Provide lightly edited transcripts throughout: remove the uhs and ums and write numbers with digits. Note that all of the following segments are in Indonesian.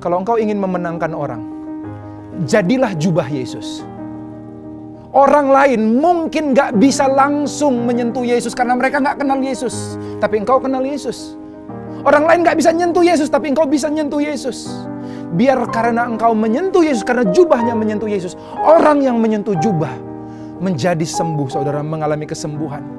Kalau engkau ingin memenangkan orang, jadilah jubah Yesus. Orang lain mungkin gak bisa langsung menyentuh Yesus karena mereka gak kenal Yesus. Tapi engkau kenal Yesus. Orang lain gak bisa nyentuh Yesus, tapi engkau bisa nyentuh Yesus. Biar karena engkau menyentuh Yesus, karena jubahnya menyentuh Yesus, orang yang menyentuh jubah menjadi sembuh, saudara, mengalami kesembuhan.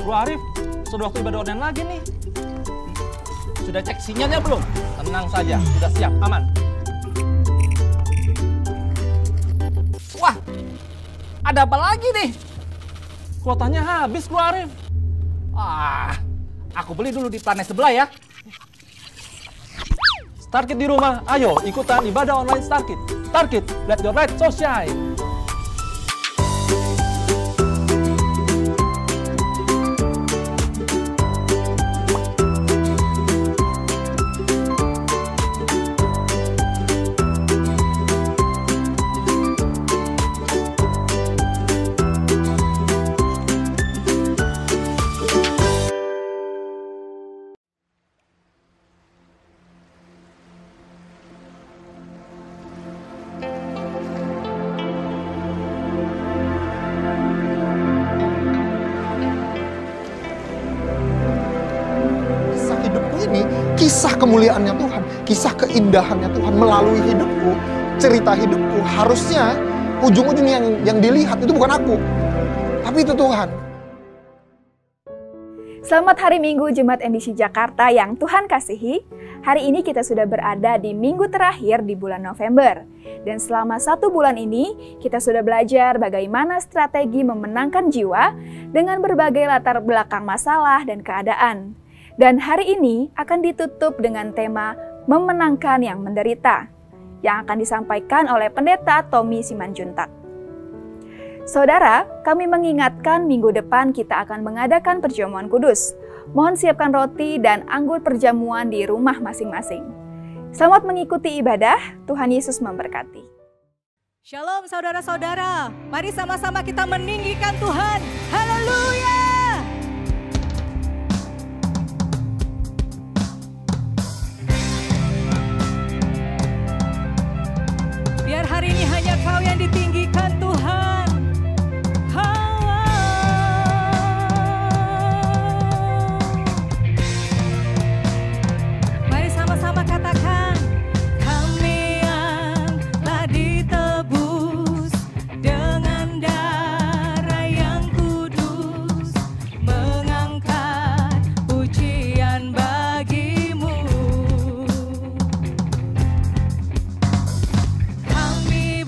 Bro Arif, sudah waktu ibadah online lagi nih. Sudah cek sinyalnya belum? Tenang saja, sudah siap, aman. Wah, ada apa lagi nih? Kuotanya habis, Bro Arif. Aku beli dulu di planet sebelah ya. Starkit di rumah, ayo ikutan ibadah online Starkit. Starkit, let your light so shine. Kisah kemuliaannya Tuhan, kisah keindahannya Tuhan melalui hidupku, cerita hidupku, harusnya ujung-ujungnya yang dilihat itu bukan aku, tapi itu Tuhan. Selamat hari Minggu Jemaat NDC Jakarta yang Tuhan kasihi. Hari ini kita sudah berada di minggu terakhir di bulan November. Dan selama 1 bulan ini, kita sudah belajar bagaimana strategi memenangkan jiwa dengan berbagai latar belakang masalah dan keadaan. Dan hari ini akan ditutup dengan tema memenangkan yang menderita, yang akan disampaikan oleh Pendeta Tommy Simanjuntak. Saudara, kami mengingatkan minggu depan kita akan mengadakan perjamuan kudus. Mohon siapkan roti dan anggur perjamuan di rumah masing-masing. Selamat mengikuti ibadah, Tuhan Yesus memberkati. Shalom saudara-saudara, mari sama-sama kita meninggikan Tuhan. Haleluya! Biar hari ini hanya Kau yang ditinggikan Tuhan. Mari sama-sama katakan, kami yang telah ditebus dengan darah yang kudus, mengangkat pujian bagimu. Kami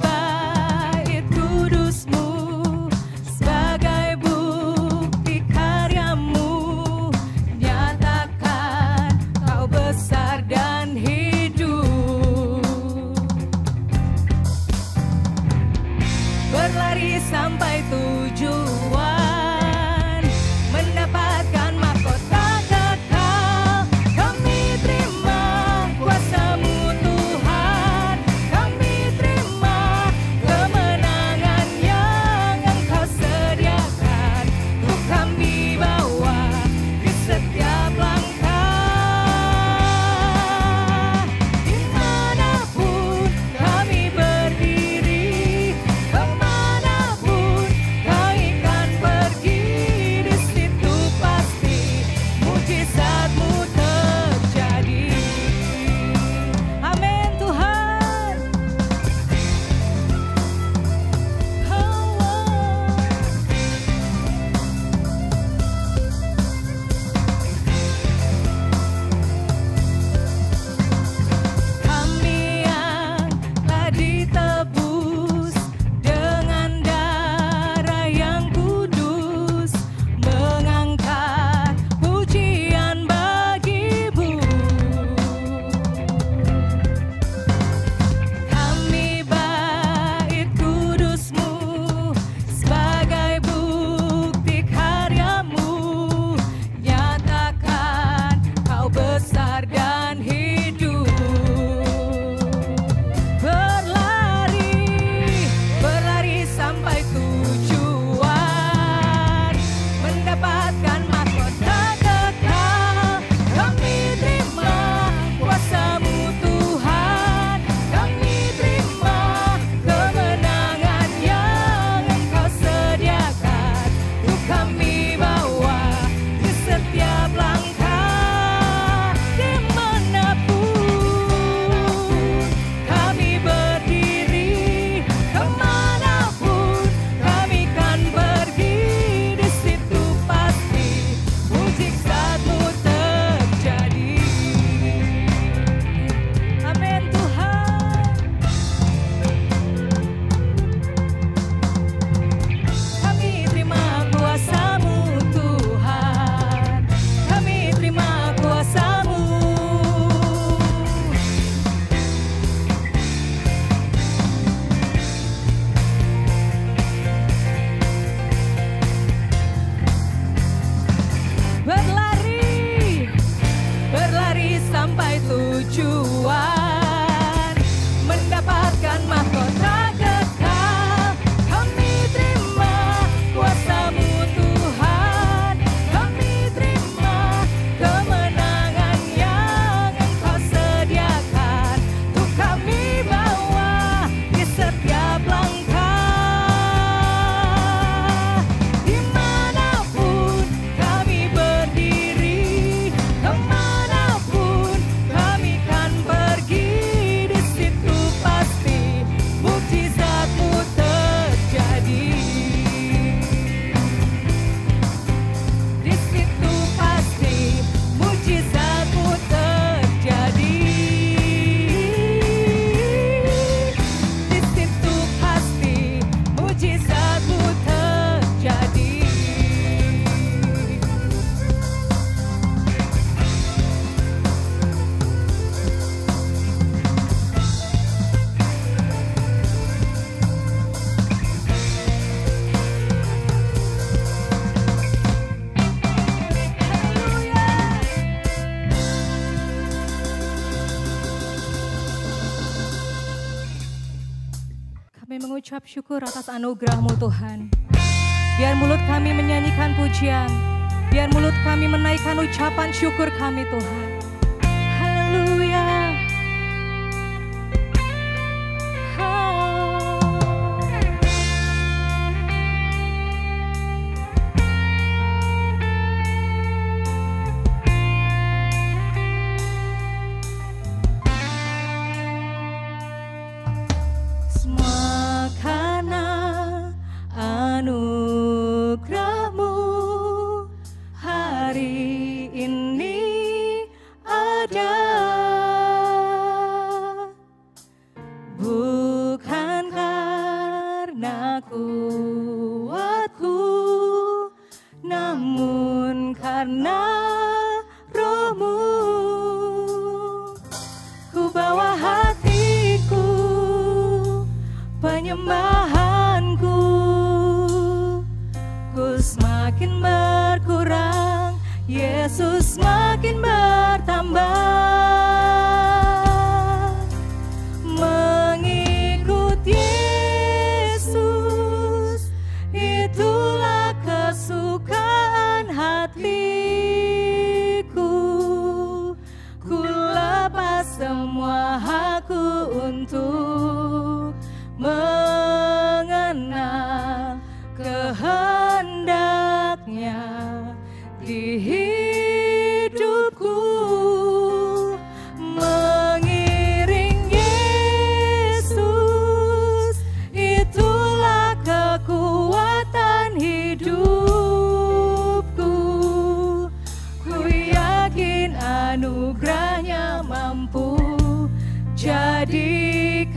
mengucap syukur atas anugerah-Mu Tuhan. Biar mulut kami menyanyikan pujian, biar mulut kami menaikkan ucapan syukur kami Tuhan. Haleluya. Anugerah-Mu hari ini ada, bukan karena kuatku, namun karena Roh-Mu. Ku bawa hatiku, penyembahanku, ku semakin berkurang, Yesus semakin bertambah. Mengikut Yesus, itulah kesukaan hatiku. Ku lepas semua hakku untuk mengenal kehendaknya di hidupku. Mengiring Yesus, itulah kekuatan hidupku. Ku yakin anugerahnya mampu jadikanku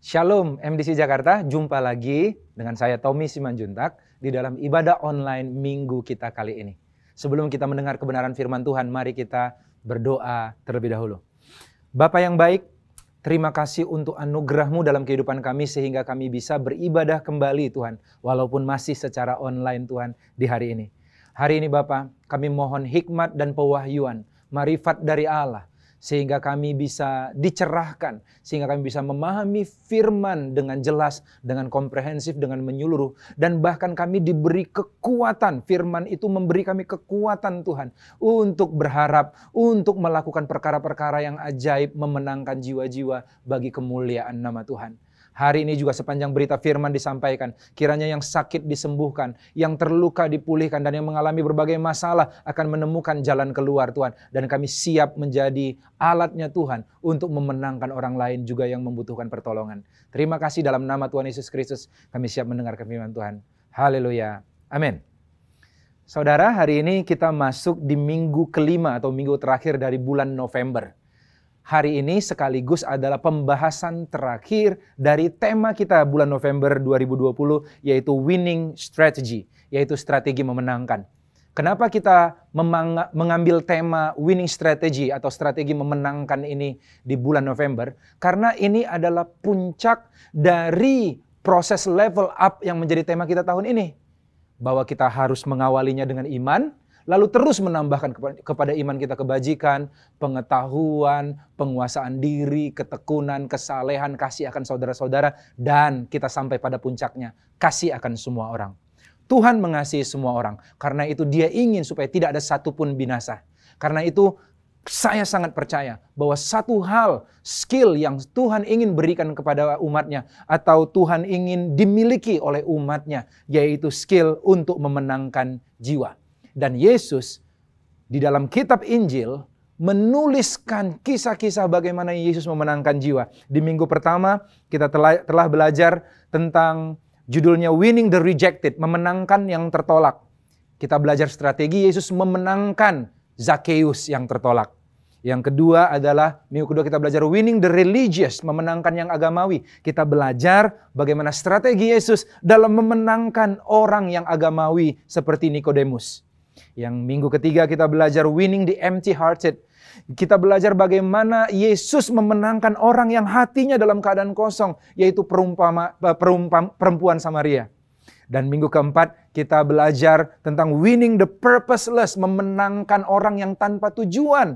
Shalom MDC Jakarta, jumpa lagi dengan saya Tommy Simanjuntak di dalam ibadah online minggu kita kali ini. Sebelum kita mendengar kebenaran firman Tuhan, mari kita berdoa terlebih dahulu. Bapa yang baik, terima kasih untuk anugerah-Mu dalam kehidupan kami sehingga kami bisa beribadah kembali Tuhan, walaupun masih secara online Tuhan di hari ini. Hari ini Bapa, kami mohon hikmat dan pewahyuan, marifat dari Allah, sehingga kami bisa dicerahkan, sehingga kami bisa memahami firman dengan jelas, dengan komprehensif, dengan menyeluruh, dan bahkan kami diberi kekuatan. Firman itu memberi kami kekuatan Tuhan untuk berharap, untuk melakukan perkara-perkara yang ajaib, memenangkan jiwa-jiwa bagi kemuliaan nama Tuhan. Hari ini juga sepanjang berita firman disampaikan, kiranya yang sakit disembuhkan, yang terluka dipulihkan, dan yang mengalami berbagai masalah akan menemukan jalan keluar Tuhan. Dan kami siap menjadi alatnya Tuhan untuk memenangkan orang lain juga yang membutuhkan pertolongan. Terima kasih dalam nama Tuhan Yesus Kristus, kami siap mendengarkan firman Tuhan. Haleluya. Amin. Saudara, hari ini kita masuk di minggu kelima atau minggu terakhir dari bulan November. Hari ini sekaligus adalah pembahasan terakhir dari tema kita bulan November 2020, yaitu winning strategy, yaitu strategi memenangkan. Kenapa kita mengambil tema winning strategy atau strategi memenangkan ini di bulan November? Karena ini adalah puncak dari proses level up yang menjadi tema kita tahun ini. Bahwa kita harus mengawalinya dengan iman, lalu terus menambahkan kepada iman kita kebajikan, pengetahuan, penguasaan diri, ketekunan, kesalehan, kasih akan saudara-saudara, dan kita sampai pada puncaknya, kasih akan semua orang. Tuhan mengasihi semua orang, karena itu Dia ingin supaya tidak ada satupun binasa. Karena itu saya sangat percaya bahwa satu hal, skill yang Tuhan ingin berikan kepada umatnya, atau Tuhan ingin dimiliki oleh umatnya, yaitu skill untuk memenangkan jiwa. Dan Yesus di dalam kitab Injil menuliskan kisah-kisah bagaimana Yesus memenangkan jiwa. Di minggu pertama kita telah belajar tentang judulnya Winning the Rejected, memenangkan yang tertolak. Kita belajar strategi Yesus memenangkan Zakheus yang tertolak. Yang kedua adalah, minggu kedua kita belajar Winning the Religious, memenangkan yang agamawi. Kita belajar bagaimana strategi Yesus dalam memenangkan orang yang agamawi seperti Nikodemus. Yang minggu ketiga kita belajar winning the empty-hearted. Kita belajar bagaimana Yesus memenangkan orang yang hatinya dalam keadaan kosong, yaitu perempuan Samaria. Dan minggu keempat kita belajar tentang winning the purposeless, memenangkan orang yang tanpa tujuan.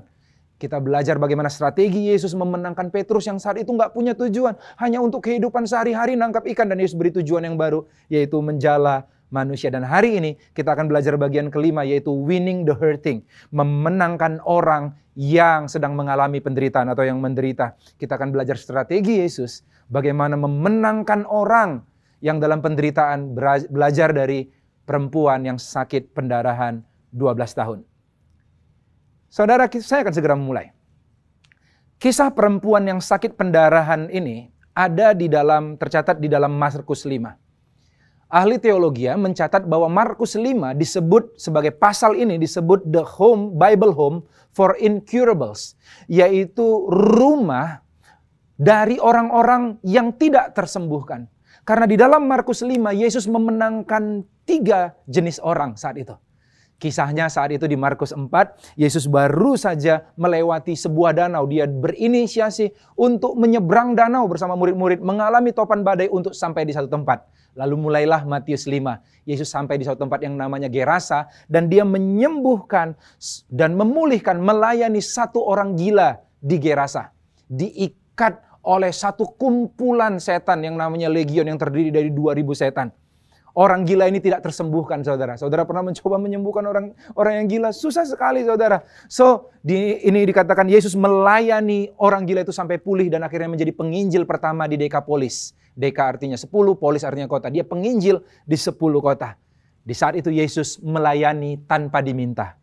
Kita belajar bagaimana strategi Yesus memenangkan Petrus yang saat itu nggak punya tujuan, hanya untuk kehidupan sehari-hari nangkap ikan, dan Yesus beri tujuan yang baru, yaitu menjala manusia. Dan hari ini kita akan belajar bagian kelima, yaitu winning the hurting, memenangkan orang yang sedang mengalami penderitaan atau yang menderita. Kita akan belajar strategi Yesus bagaimana memenangkan orang yang dalam penderitaan, belajar dari perempuan yang sakit pendarahan 12 tahun. Saudara, saya akan segera memulai. Kisah perempuan yang sakit pendarahan ini ada tercatat di dalam Markus 5. Ahli teologi mencatat bahwa Markus 5 disebut sebagai pasal ini disebut the Bible home for incurables, yaitu rumah dari orang-orang yang tidak tersembuhkan. Karena di dalam Markus 5 Yesus memenangkan 3 jenis orang saat itu. Kisahnya saat itu di Markus 4, Yesus baru saja melewati sebuah danau. Dia berinisiasi untuk menyeberang danau bersama murid-murid, mengalami topan badai untuk sampai di satu tempat. Lalu mulailah Matius 5. Yesus sampai di satu tempat yang namanya Gerasa, dan Dia menyembuhkan dan memulihkan, melayani satu orang gila di Gerasa. Diikat oleh satu kumpulan setan yang namanya legion, yang terdiri dari 2.000 setan. Orang gila ini tidak tersembuhkan, saudara. Saudara pernah mencoba menyembuhkan orang yang gila? Susah sekali, saudara. Ini dikatakan Yesus melayani orang gila itu sampai pulih dan akhirnya menjadi penginjil pertama di Dekapolis. Deka artinya 10, polis artinya kota. Dia penginjil di 10 kota. Di saat itu Yesus melayani tanpa diminta.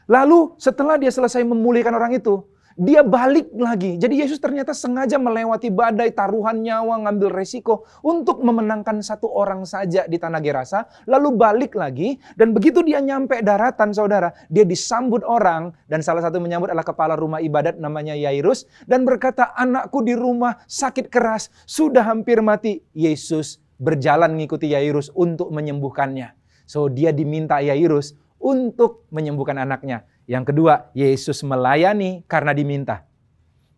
Lalu setelah Dia selesai memulihkan orang itu, dia balik lagi. Jadi Yesus ternyata sengaja melewati badai, taruhan nyawa, ngambil resiko untuk memenangkan satu orang saja di tanah Gerasa, lalu balik lagi, dan begitu dia nyampe daratan, saudara, dia disambut orang, dan salah satu menyambut adalah kepala rumah ibadat namanya Yairus, dan berkata, anakku di rumah sakit keras, sudah hampir mati. Yesus berjalan mengikuti Yairus untuk menyembuhkannya. So dia diminta Yairus untuk menyembuhkan anaknya. Yang kedua, Yesus melayani karena diminta.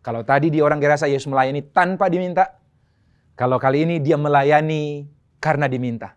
Kalau tadi di orang Gerasa Yesus melayani tanpa diminta. Kalau kali ini dia melayani karena diminta.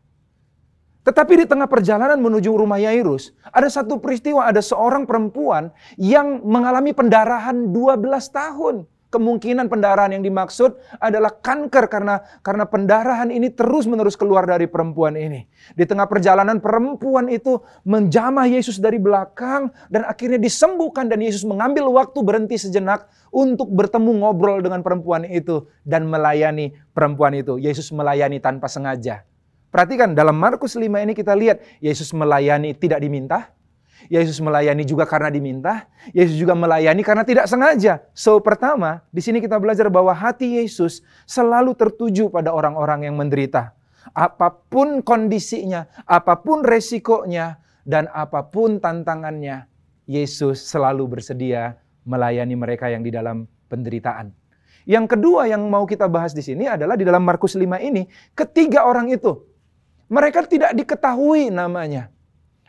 Tetapi di tengah perjalanan menuju rumah Yairus, ada satu peristiwa, ada seorang perempuan yang mengalami pendarahan 12 tahun. Kemungkinan pendarahan yang dimaksud adalah kanker karena pendarahan ini terus-menerus keluar dari perempuan ini. Di tengah perjalanan perempuan itu menjamah Yesus dari belakang dan akhirnya disembuhkan, dan Yesus mengambil waktu berhenti sejenak untuk bertemu ngobrol dengan perempuan itu dan melayani perempuan itu. Yesus melayani tanpa sengaja. Perhatikan dalam Markus 5 ini kita lihat Yesus melayani tidak diminta. Yesus melayani juga karena diminta. Yesus juga melayani karena tidak sengaja. So, pertama, di sini kita belajar bahwa hati Yesus selalu tertuju pada orang-orang yang menderita. Apapun kondisinya, apapun resikonya, dan apapun tantangannya, Yesus selalu bersedia melayani mereka yang di dalam penderitaan. Yang kedua yang mau kita bahas di sini adalah di dalam Markus 5 ini, ketiga orang itu, mereka tidak diketahui namanya.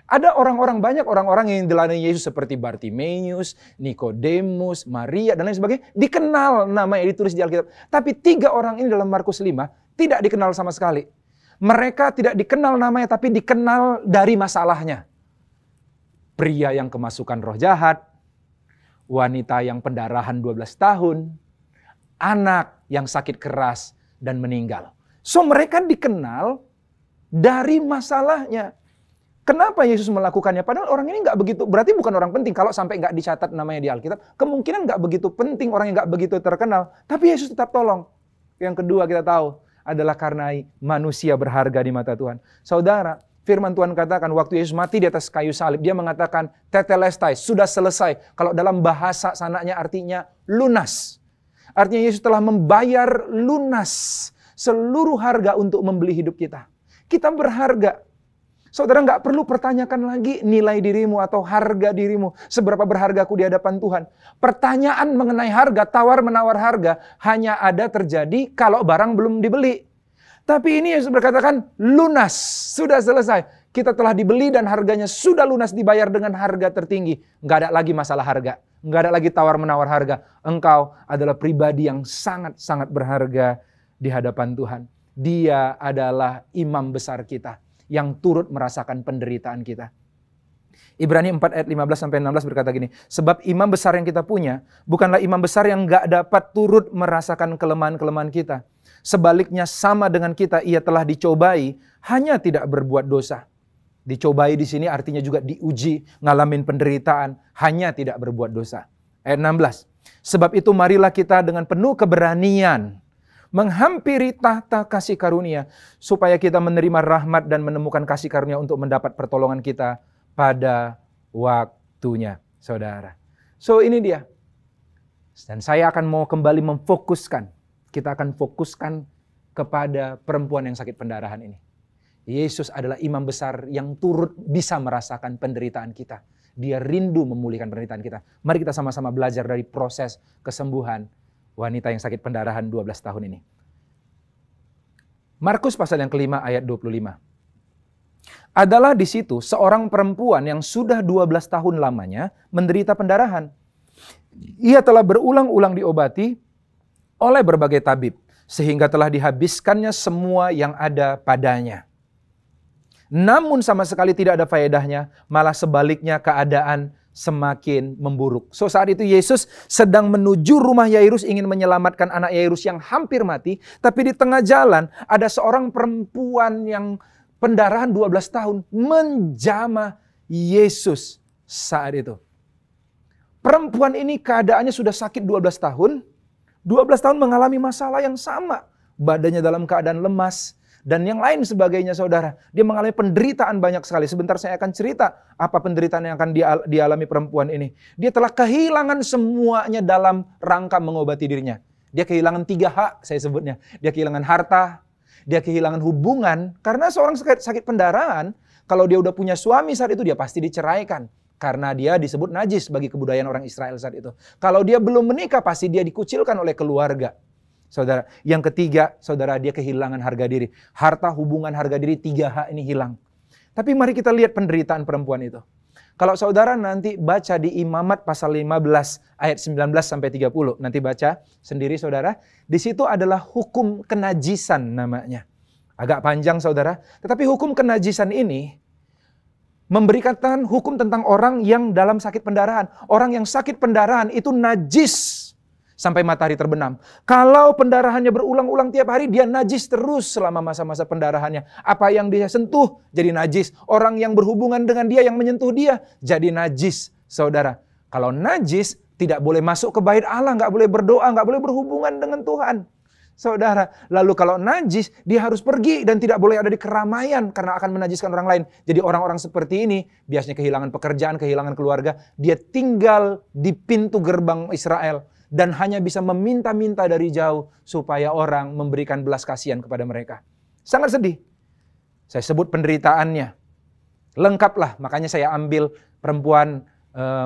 Ada banyak orang-orang yang dilayani Yesus seperti Bartimeus, Nikodemus, Maria, dan lain sebagainya. Dikenal namanya, ditulis di Alkitab. Tapi 3 orang ini dalam Markus 5 tidak dikenal sama sekali. Mereka tidak dikenal namanya, tapi dikenal dari masalahnya. Pria yang kemasukan roh jahat, wanita yang pendarahan 12 tahun, anak yang sakit keras dan meninggal. So mereka dikenal dari masalahnya. Kenapa Yesus melakukannya? Padahal orang ini nggak begitu, berarti bukan orang penting. Kalau sampai nggak dicatat namanya di Alkitab, kemungkinan nggak begitu penting, orang yang nggak begitu terkenal. Tapi Yesus tetap tolong. Yang kedua kita tahu adalah karena manusia berharga di mata Tuhan. Saudara, firman Tuhan katakan waktu Yesus mati di atas kayu salib, dia mengatakan tetelestai, sudah selesai. Kalau dalam bahasa sananya artinya lunas. Artinya Yesus telah membayar lunas seluruh harga untuk membeli hidup kita. Kita berharga. Saudara nggak perlu pertanyakan lagi nilai dirimu atau harga dirimu. Seberapa berhargaku di hadapan Tuhan. Pertanyaan mengenai harga, tawar-menawar harga, hanya ada terjadi kalau barang belum dibeli. Tapi ini Yesus berkatakan lunas, sudah selesai. Kita telah dibeli dan harganya sudah lunas, dibayar dengan harga tertinggi. Nggak ada lagi masalah harga. Nggak ada lagi tawar-menawar harga. Engkau adalah pribadi yang sangat-sangat berharga di hadapan Tuhan. Dia adalah imam besar kita yang turut merasakan penderitaan kita. Ibrani 4 ayat 15-16 berkata gini, sebab imam besar yang kita punya bukanlah imam besar yang gak dapat turut merasakan kelemahan-kelemahan kita. Sebaliknya sama dengan kita, ia telah dicobai, hanya tidak berbuat dosa. Dicobai di sini artinya juga diuji, ngalamin penderitaan, hanya tidak berbuat dosa. Ayat 16, sebab itu marilah kita dengan penuh keberanian menghampiri tahta kasih karunia, supaya kita menerima rahmat dan menemukan kasih karunia untuk mendapat pertolongan kita pada waktunya, saudara. So ini dia. Dan saya akan mau kembali memfokuskan, kita akan fokuskan kepada perempuan yang sakit pendarahan ini. Yesus adalah imam besar yang turut bisa merasakan penderitaan kita. Dia rindu memulihkan penderitaan kita. Mari kita sama-sama belajar dari proses kesembuhan wanita yang sakit pendarahan 12 tahun ini. Markus pasal yang kelima ayat 25. Adalah di situ seorang perempuan yang sudah 12 tahun lamanya menderita pendarahan. Ia telah berulang-ulang diobati oleh berbagai tabib, sehingga telah dihabiskannya semua yang ada padanya. Namun sama sekali tidak ada faedahnya, malah sebaliknya keadaan semakin memburuk. So saat itu Yesus sedang menuju rumah Yairus, ingin menyelamatkan anak Yairus yang hampir mati. Tapi di tengah jalan ada seorang perempuan yang pendarahan 12 tahun menjamah Yesus saat itu. Perempuan ini keadaannya sudah sakit 12 tahun. 12 tahun mengalami masalah yang sama. Badannya dalam keadaan lemas. dan yang lain sebagainya saudara. Dia mengalami penderitaan banyak sekali. Sebentar saya akan cerita apa penderitaan yang akan dialami perempuan ini. Dia telah kehilangan semuanya dalam rangka mengobati dirinya. Dia kehilangan 3 hak saya sebutnya. Dia kehilangan harta, dia kehilangan hubungan. Karena seorang sakit pendarahan, kalau dia udah punya suami saat itu dia pasti diceraikan. Karena dia disebut najis bagi kebudayaan orang Israel saat itu. Kalau dia belum menikah pasti dia dikucilkan oleh keluarga. Saudara, yang ketiga, saudara, dia kehilangan harga diri. Harta, hubungan, harga diri, 3 hak ini hilang. Tapi mari kita lihat penderitaan perempuan itu. Kalau saudara nanti baca di Imamat pasal 15 ayat 19 sampai 30. Nanti baca sendiri saudara. Di situ adalah hukum kenajisan namanya. Agak panjang saudara. Tetapi hukum kenajisan ini memberikan hukum tentang orang yang dalam sakit pendarahan. Orang yang sakit pendarahan itu najis sampai matahari terbenam. Kalau pendarahannya berulang-ulang tiap hari, dia najis terus selama masa-masa pendarahannya. Apa yang dia sentuh jadi najis. Orang yang berhubungan dengan dia, yang menyentuh dia, jadi najis. Saudara, kalau najis tidak boleh masuk ke bait Allah, nggak boleh berdoa, nggak boleh berhubungan dengan Tuhan. Saudara, lalu kalau najis, dia harus pergi dan tidak boleh ada di keramaian karena akan menajiskan orang lain. Jadi orang-orang seperti ini biasanya kehilangan pekerjaan, kehilangan keluarga. Dia tinggal di pintu gerbang Israel dan hanya bisa meminta-minta dari jauh supaya orang memberikan belas kasihan kepada mereka. Sangat sedih. Saya sebut penderitaannya. Lengkaplah, makanya saya ambil perempuan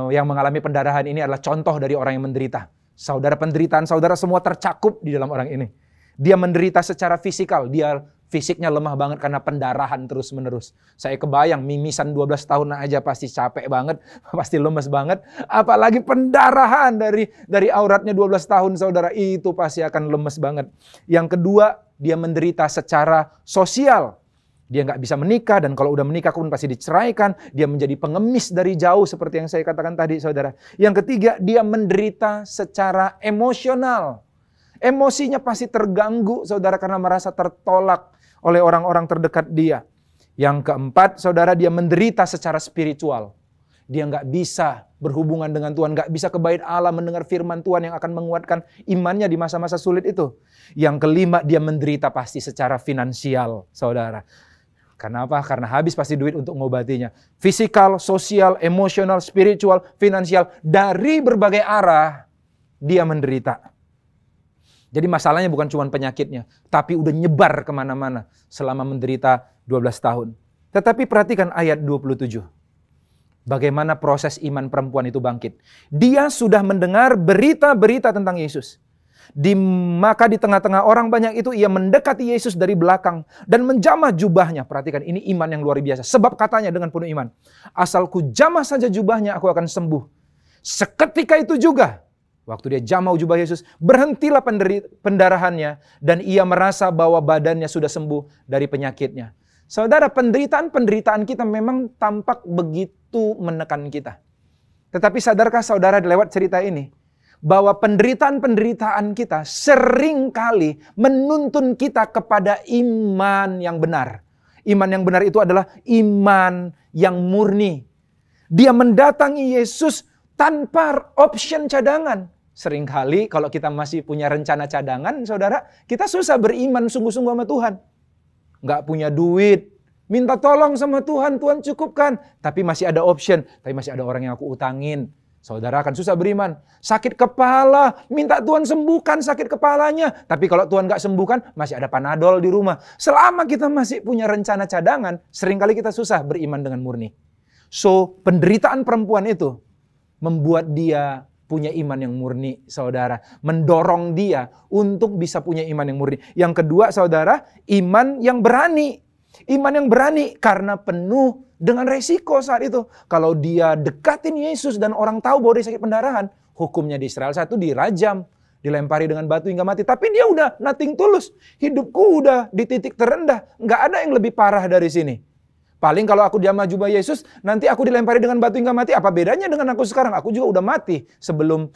yang mengalami pendarahan ini adalah contoh dari orang yang menderita. Saudara, penderitaan saudara semua tercakup di dalam orang ini. Dia menderita secara fisikal, dia fisiknya lemah banget karena pendarahan terus-menerus. Saya kebayang mimisan 12 tahun aja pasti capek banget, pasti lemes banget. Apalagi pendarahan dari auratnya 12 tahun saudara, itu pasti akan lemes banget. Yang kedua, dia menderita secara sosial. Dia nggak bisa menikah dan kalau udah menikah pun pasti diceraikan. Dia menjadi pengemis dari jauh seperti yang saya katakan tadi saudara. Yang ketiga, dia menderita secara emosional. Emosinya pasti terganggu saudara karena merasa tertolak oleh orang-orang terdekat dia. Yang keempat saudara, dia menderita secara spiritual. Dia nggak bisa berhubungan dengan Tuhan, nggak bisa ke bait Allah mendengar firman Tuhan yang akan menguatkan imannya di masa-masa sulit itu. Yang kelima, dia menderita pasti secara finansial saudara. Kenapa? Karena habis pasti duit untuk mengobatinya. Fisikal, sosial, emosional, spiritual, finansial. Dari berbagai arah dia menderita. Jadi masalahnya bukan cuma penyakitnya. Tapi udah nyebar kemana-mana selama menderita 12 tahun. Tetapi perhatikan ayat 27. Bagaimana proses iman perempuan itu bangkit. Dia sudah mendengar berita-berita tentang Yesus. Maka di tengah-tengah orang banyak itu ia mendekati Yesus dari belakang dan menjamah jubahnya. Perhatikan, ini iman yang luar biasa. Sebab katanya dengan penuh iman, asalku jamah saja jubahnya aku akan sembuh. Seketika itu juga, waktu dia jamah jubah Yesus, berhentilah pendarahannya dan ia merasa bahwa badannya sudah sembuh dari penyakitnya. Saudara, penderitaan kita memang tampak begitu menekan kita. Tetapi sadarkah saudara lewat cerita ini, bahwa penderitaan kita seringkali menuntun kita kepada iman yang benar. Iman yang benar itu adalah iman yang murni. Dia mendatangi Yesus tanpa option cadangan. Seringkali kalau kita masih punya rencana cadangan, saudara, kita susah beriman sungguh-sungguh sama Tuhan. Nggak punya duit, minta tolong sama Tuhan, Tuhan cukupkan. Tapi masih ada option, tapi masih ada orang yang aku utangin. Saudara akan susah beriman. Sakit kepala, minta Tuhan sembuhkan sakit kepalanya. Tapi kalau Tuhan gak sembuhkan, masih ada Panadol di rumah. Selama kita masih punya rencana cadangan, seringkali kita susah beriman dengan murni. So, penderitaan perempuan itu membuat dia punya iman yang murni, saudara. Mendorong dia untuk bisa punya iman yang murni. Yang kedua, saudara, iman yang berani. Iman yang berani karena penuh dengan resiko saat itu. Kalau dia dekatin Yesus dan orang tahu bahwa dia sakit pendarahan, hukumnya di Israel saat itu dirajam, dilempari dengan batu hingga mati. Tapi dia udah nothing tulus. Hidupku udah di titik terendah. Nggak ada yang lebih parah dari sini. Paling kalau aku jamah jubah Yesus, nanti aku dilempari dengan batu hingga mati. Apa bedanya dengan aku sekarang? Aku juga udah mati sebelum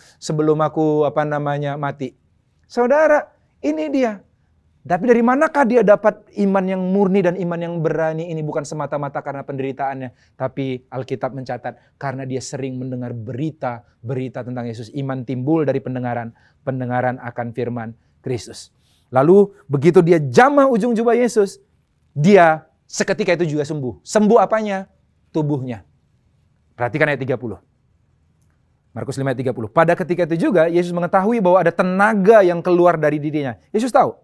aku mati. Saudara, ini dia. Tapi dari manakah dia dapat iman yang murni dan iman yang berani ini? Bukan semata-mata karena penderitaannya. Tapi Alkitab mencatat karena dia sering mendengar berita tentang Yesus. Iman timbul dari pendengaran akan firman Kristus. Lalu begitu dia jamah ujung jubah Yesus, dia seketika itu juga sembuh. Sembuh apanya? Tubuhnya. Perhatikan ayat 30. Markus 5 ayat 30. Pada ketika itu juga Yesus mengetahui bahwa ada tenaga yang keluar dari dirinya. Yesus tahu.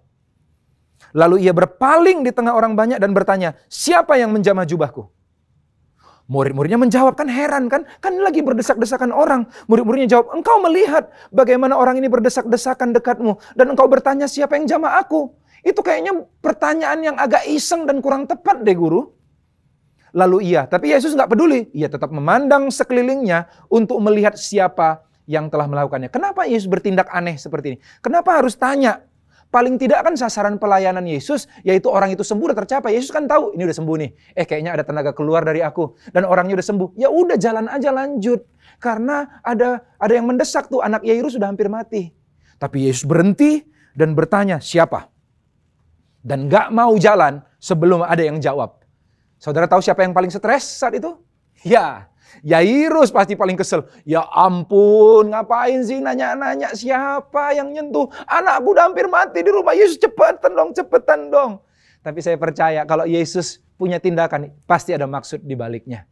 Lalu ia berpaling di tengah orang banyak dan bertanya, siapa yang menjamah jubahku? Murid-muridnya menjawab, kan heran kan? Kan lagi berdesak-desakan orang. Murid-muridnya jawab, engkau melihat bagaimana orang ini berdesak-desakan dekatmu. Dan engkau bertanya, siapa yang jamah aku? Itu kayaknya pertanyaan yang agak iseng dan kurang tepat deh guru. Lalu tapi Yesus nggak peduli. Ia tetap memandang sekelilingnya untuk melihat siapa yang telah melakukannya. Kenapa Yesus bertindak aneh seperti ini? Kenapa harus tanya? Paling tidak kan sasaran pelayanan Yesus, yaitu orang itu sembuh udah tercapai. Yesus kan tahu, ini udah sembuh nih. Kayaknya ada tenaga keluar dari aku. Dan orangnya udah sembuh. Ya udah jalan aja lanjut. Karena ada yang mendesak tuh, anak Yairus sudah hampir mati. Tapi Yesus berhenti dan bertanya, siapa? Dan gak mau jalan sebelum ada yang jawab. Saudara tahu siapa yang paling stres saat itu? Ya, Yairus pasti paling kesel. Ya ampun, ngapain sih nanya-nanya siapa yang nyentuh? Anakku udah hampir mati di rumah. Yesus cepetan dong. Tapi saya percaya kalau Yesus punya tindakan, pasti ada maksud di baliknya.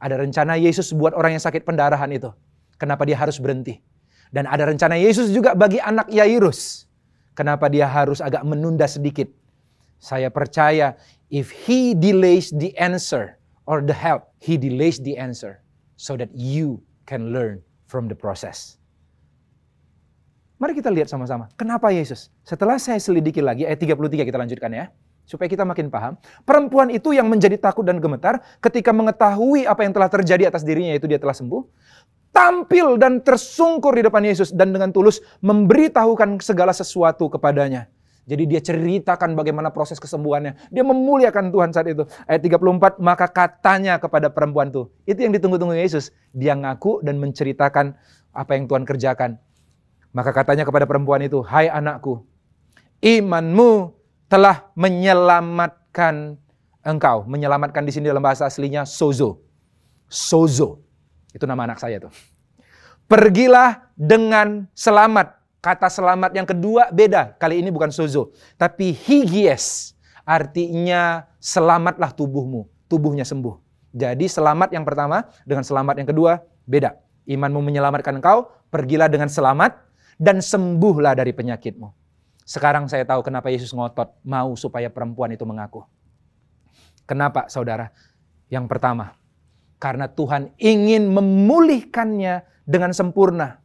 Ada rencana Yesus buat orang yang sakit pendarahan itu. Kenapa dia harus berhenti? Dan ada rencana Yesus juga bagi anak Yairus. Kenapa dia harus agak menunda sedikit? Saya percaya if he delays the answer or the help, he delays the answer so that you can learn from the process. Mari kita lihat sama-sama. Kenapa Yesus? Setelah saya selidiki lagi, ayat 33 kita lanjutkan ya. Supaya kita makin paham. Perempuan itu yang menjadi takut dan gemetar ketika mengetahui apa yang telah terjadi atas dirinya, yaitu dia telah sembuh. Tampil dan tersungkur di depan Yesus dan dengan tulus memberitahukan segala sesuatu kepadanya. Jadi dia ceritakan bagaimana proses kesembuhannya. Dia memuliakan Tuhan saat itu. Ayat 34, maka katanya kepada perempuan itu. Itu yang ditunggu-tunggu Yesus. Dia ngaku dan menceritakan apa yang Tuhan kerjakan. Maka katanya kepada perempuan itu, hai anakku, imanmu telah menyelamatkan engkau. Menyelamatkan di sini dalam bahasa aslinya sozo. Sozo. Itu nama anak saya tuh. Pergilah dengan selamat. Kata selamat yang kedua beda. Kali ini bukan sozo. Tapi higies. Artinya selamatlah tubuhmu. Tubuhnya sembuh. Jadi selamat yang pertama dengan selamat yang kedua beda. Imanmu menyelamatkan engkau. Pergilah dengan selamat. Dan sembuhlah dari penyakitmu. Sekarang saya tahu kenapa Yesus ngotot. Mau supaya perempuan itu mengaku. Kenapa saudara? Yang pertama. Karena Tuhan ingin memulihkannya dengan sempurna.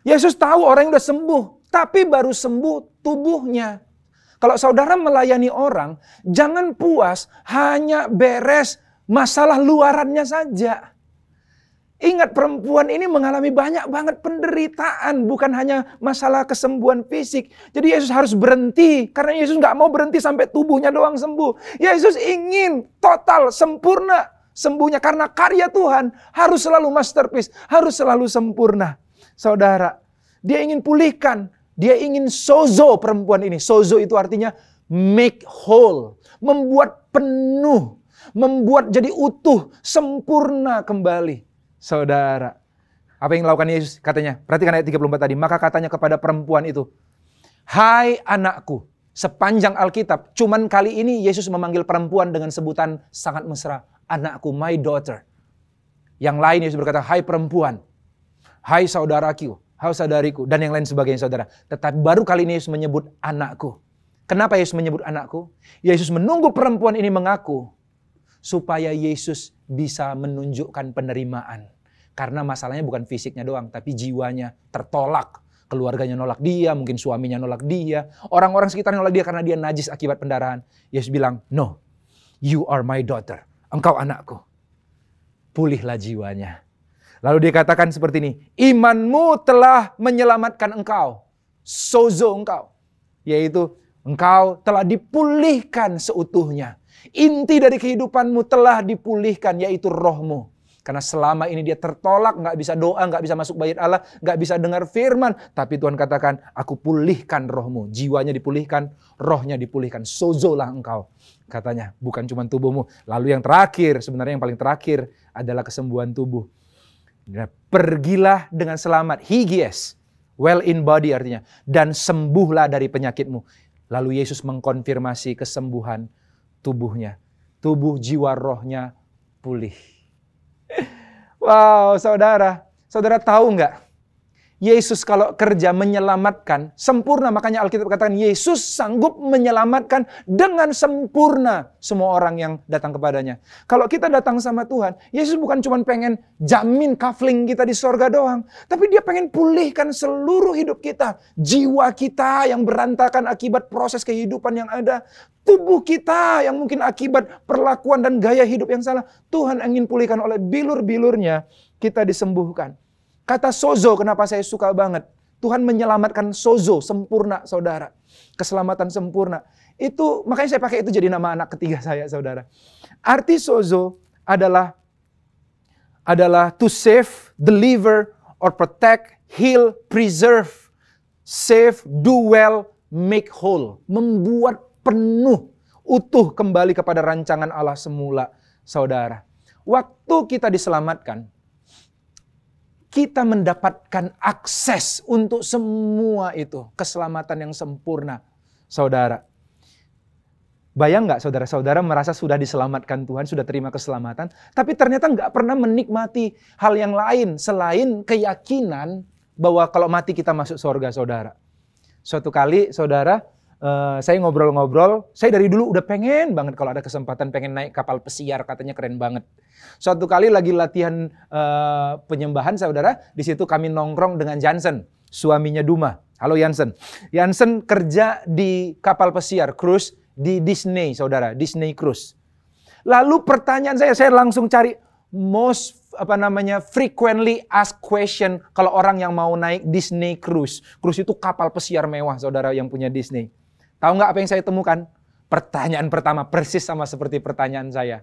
Yesus tahu orang yang udah sembuh, tapi baru sembuh tubuhnya. Kalau saudara melayani orang, jangan puas hanya beres masalah luarannya saja. Ingat, perempuan ini mengalami banyak banget penderitaan, bukan hanya masalah kesembuhan fisik. Jadi Yesus harus berhenti, karena Yesus nggak mau berhenti sampai tubuhnya doang sembuh. Yesus ingin total, sempurna sembuhnya, karena karya Tuhan harus selalu masterpiece, harus selalu sempurna. Saudara, dia ingin pulihkan, dia ingin sozo perempuan ini. Sozo itu artinya make whole, membuat penuh, membuat jadi utuh, sempurna kembali. Saudara, apa yang dilakukan Yesus? Katanya, perhatikan ayat 34 tadi. Maka katanya kepada perempuan itu, hai anakku. Sepanjang Alkitab, cuman kali ini Yesus memanggil perempuan dengan sebutan sangat mesra. Anakku, my daughter. Yang lain Yesus berkata, hai perempuan. Hai saudaraku, hai saudariku, dan yang lain sebagainya saudara. Tetapi baru kali ini Yesus menyebut anakku. Kenapa Yesus menyebut anakku? Yesus menunggu perempuan ini mengaku. Supaya Yesus bisa menunjukkan penerimaan. Karena masalahnya bukan fisiknya doang, tapi jiwanya tertolak. Keluarganya nolak dia, mungkin suaminya nolak dia. Orang-orang sekitarnya nolak dia karena dia najis akibat pendarahan. Yesus bilang, no, you are my daughter. Engkau anakku. Pulihlah jiwanya. Lalu dia katakan seperti ini, imanmu telah menyelamatkan engkau, sozo engkau. Yaitu engkau telah dipulihkan seutuhnya. Inti dari kehidupanmu telah dipulihkan, yaitu rohmu. Karena selama ini dia tertolak, gak bisa doa, gak bisa masuk bait Allah, gak bisa dengar firman. Tapi Tuhan katakan, aku pulihkan rohmu. Jiwanya dipulihkan, rohnya dipulihkan. Sozolah engkau. Katanya, bukan cuma tubuhmu. Lalu yang terakhir, sebenarnya yang paling terakhir adalah kesembuhan tubuh. Pergilah dengan selamat, higies, well in body artinya, dan sembuhlah dari penyakitmu. Lalu Yesus mengkonfirmasi kesembuhan tubuhnya. Tubuh, jiwa, rohnya pulih. Wow, saudara. Saudara tahu nggak? Yesus kalau kerja menyelamatkan, sempurna. Makanya Alkitab katakan Yesus sanggup menyelamatkan dengan sempurna semua orang yang datang kepadanya. Kalau kita datang sama Tuhan, Yesus bukan cuma pengen jamin kafling kita di sorga doang. Tapi dia pengen pulihkan seluruh hidup kita. Jiwa kita yang berantakan akibat proses kehidupan yang ada. Tubuh kita yang mungkin akibat perlakuan dan gaya hidup yang salah. Tuhan ingin pulihkan oleh bilur-bilurnya, kita disembuhkan. Kata sozo, kenapa saya suka banget? Tuhan menyelamatkan sozo, sempurna, saudara. Keselamatan sempurna. Itu, makanya saya pakai itu jadi nama anak ketiga saya, saudara. Arti sozo adalah to save, deliver, or protect, heal, preserve, save, do well, make whole. Membuat penuh, utuh kembali kepada rancangan Allah semula, saudara. Waktu kita diselamatkan, kita mendapatkan akses untuk semua itu. Keselamatan yang sempurna, saudara. Bayang nggak saudara-saudara merasa sudah diselamatkan Tuhan, sudah terima keselamatan. Tapi ternyata nggak pernah menikmati hal yang lain selain keyakinan bahwa kalau mati kita masuk surga, saudara. Suatu kali, saudara, saya ngobrol-ngobrol, saya dari dulu udah pengen banget kalau ada kesempatan pengen naik kapal pesiar, katanya keren banget. Suatu kali lagi latihan penyembahan, saudara, di situ kami nongkrong dengan Jansen, suaminya Duma. Halo Jansen. Jansen kerja di kapal pesiar, cruise di Disney, saudara, Disney Cruise. Lalu pertanyaan saya langsung cari most frequently asked question kalau orang yang mau naik Disney Cruise. Cruise itu kapal pesiar mewah, saudara, yang punya Disney. Tahu nggak apa yang saya temukan? Pertanyaan pertama persis sama seperti pertanyaan saya.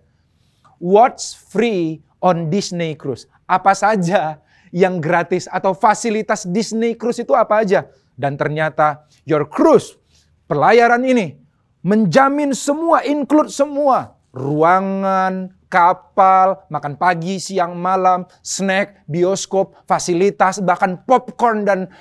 What's free on Disney Cruise? Apa saja yang gratis atau fasilitas Disney Cruise itu apa aja? Dan ternyata your cruise, pelayaran ini menjamin semua, include semua. Ruangan, kapal, makan pagi, siang, malam, snack, bioskop, fasilitas, bahkan popcorn dan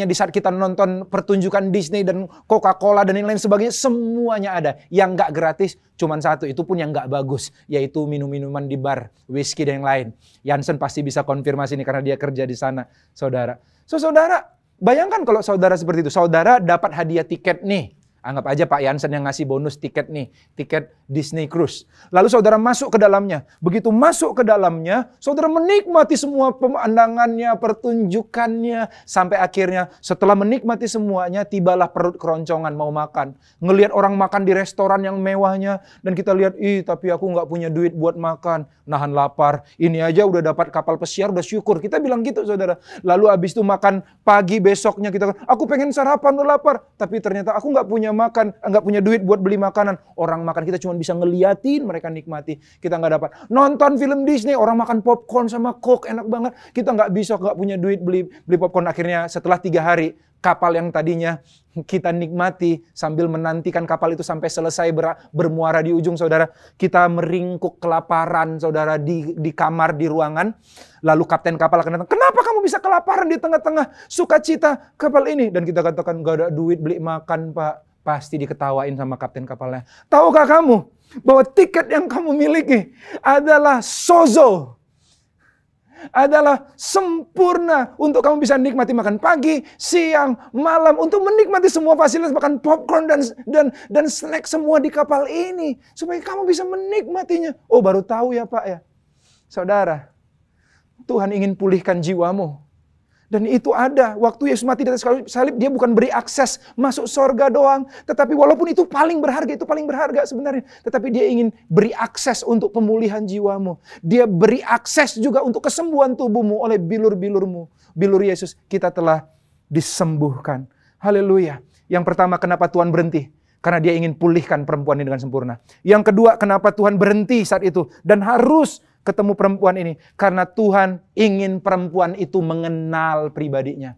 di saat kita nonton pertunjukan Disney dan Coca-Cola dan yang lain sebagainya, semuanya ada. Yang nggak gratis cuman satu, itu pun yang nggak bagus, yaitu minum-minuman di bar, whisky dan yang lain. Jansen pasti bisa konfirmasi ini karena dia kerja di sana, saudara. So, saudara, bayangkan kalau saudara seperti itu, saudara dapat hadiah tiket nih. Anggap aja Pak Jansen yang ngasih bonus tiket nih, tiket Disney Cruise. Lalu saudara masuk ke dalamnya. Begitu masuk ke dalamnya, saudara menikmati semua pemandangannya, pertunjukannya. Sampai akhirnya setelah menikmati semuanya, tibalah perut keroncongan mau makan. Ngelihat orang makan di restoran yang mewahnya. Dan kita lihat, tapi aku nggak punya duit buat makan. Nahan lapar. Ini aja udah dapat kapal pesiar, udah syukur. Kita bilang gitu, saudara. Lalu habis itu makan pagi besoknya kita, aku pengen sarapan, udah lapar. Tapi ternyata aku nggak punya makan, nggak punya duit buat beli makanan. Orang makan kita cuma bisa ngeliatin mereka nikmati, kita nggak dapat. Nonton film Disney, orang makan popcorn sama Coke enak banget, kita nggak bisa, nggak punya duit beli popcorn. Akhirnya setelah 3 hari kapal yang tadinya kita nikmati sambil menantikan kapal itu sampai selesai bermuara di ujung, saudara, kita meringkuk kelaparan, saudara, di kamar, di ruangan. Lalu kapten kapal akan datang, kenapa kamu bisa kelaparan di tengah-tengah sukacita kapal ini? Dan kita katakan, gak ada duit beli makan, Pak. Pasti diketawain sama kapten kapalnya. Tahukah kamu bahwa tiket yang kamu miliki adalah sozo? Adalah sempurna untuk kamu bisa nikmati makan pagi, siang, malam, untuk menikmati semua fasilitas, bahkan popcorn dan snack semua di kapal ini, supaya kamu bisa menikmatinya. Oh, baru tahu ya Pak ya. Saudara, Tuhan ingin pulihkan jiwamu. Dan itu ada. Waktu Yesus mati di atas kayu salib, dia bukan beri akses masuk sorga doang. Tetapi walaupun itu paling berharga sebenarnya. Tetapi dia ingin beri akses untuk pemulihan jiwamu. Dia beri akses juga untuk kesembuhan tubuhmu oleh bilur-bilurmu. Bilur Yesus, kita telah disembuhkan. Haleluya. Yang pertama, kenapa Tuhan berhenti? Karena dia ingin pulihkan perempuan ini dengan sempurna. Yang kedua, kenapa Tuhan berhenti saat itu dan harus ketemu perempuan ini? Karena Tuhan ingin perempuan itu mengenal pribadinya.